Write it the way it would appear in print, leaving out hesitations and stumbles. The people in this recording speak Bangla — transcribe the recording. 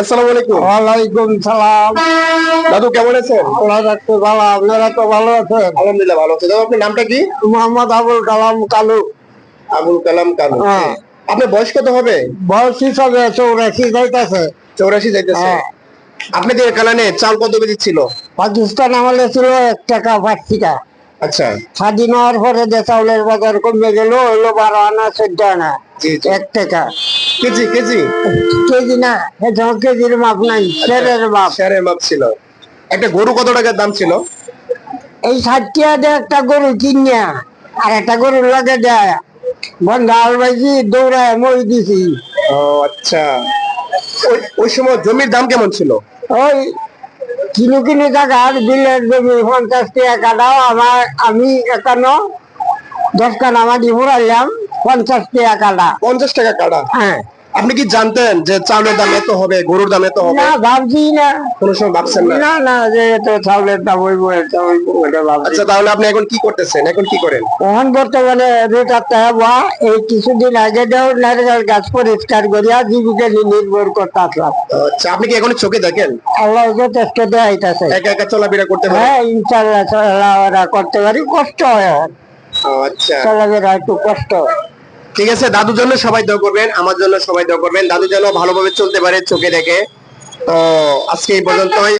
আসসালামু আলাইকুম। ওয়ালাইকুম সালাম। দাদু কেমন আছেন? আল্লাহ রাখতে ভালো, আপনারা তো ভালো আছেন? আলহামদুলিল্লাহ ভালো আছি। দাদু আপনার নামটা কি? মোহাম্মদ আবুল কালাম কালু। আবুল কালাম কানু। হ্যাঁ। আপনার বয়স কত হবে? বয়স হিসাবে 84 যাইতেছে। 84 যাইতেছে। হ্যাঁ। আপনাদের কালানে চাল কত কেজি ছিল? পাকিস্তান আমলে ছিল 1 টাকা 5 টাকা। আচ্ছা। স্বাধীন হওয়ার পরে যে চাউলের বাজার কমে গেল, হইলো 12 আনা 14 আনা। জি জি। 1 টাকা কেজি কেজি? কেজি না, এটা কেজির মাপ নাই, সেরের মাপ। শেয়ারের মাপ ছিল। একটা গরু কত টাকার দাম ছিল? এই 60 টাকা দিয়ে একটা গরু কিনিয়া আর একটা গরুর লাগে দেয় বন্ধা আলবাইছি দৌড়ায় মই দিছি। ও আচ্ছা। ওই সময় জমির দাম কেমন ছিল? ওই কিলো কিলো টাকার বিলের জমি 50 টাকা কাটাও আমি 10 কানা মাটি ফুরাইলাম 50 টাকা কাটা। 50 টাকা কাটা। হ্যাঁ। আপনি কি জানতেন যে চাউলের দাম এত হবে, গরুর দাম এত হবে? না, ভাবছি না। কোনো সময় ভাবছেন না? না না, যে এত চাউলের দাম হইব এটা হইব এটা ভাবছি। আচ্ছা, তাহলে আপনি এখন কি করতেছেন? এখন কি করেন? ওখান বর্তমানে রেটারটা বা এই কিছুদিন আগে দেও নারকেল গাছ পরিষ্কার করিয়া জীবিকা নির্ভর করতে আসলাম। আচ্ছা, আপনি কি এখন চোখে দেখেন? আল্লাহ যথেষ্ট দেয়াইতেছে। একা একা চলাফেরা করতে পারেন? হ্যাঁ, ইনশাল্লাহ চলাফেরা করতে পারি, কষ্ট হয় এখন। আচ্ছা, চলাফেরা একটু কষ্ট। ঠিক আছে। দাদুর জন্য সবাই দোয়া করবেন, আমার জন্য সবাই দোয়া করবেন। দাদু যেন ভালোভাবে চলতে পারে চোখে দেখে। তো আজকে এই পর্যন্তই।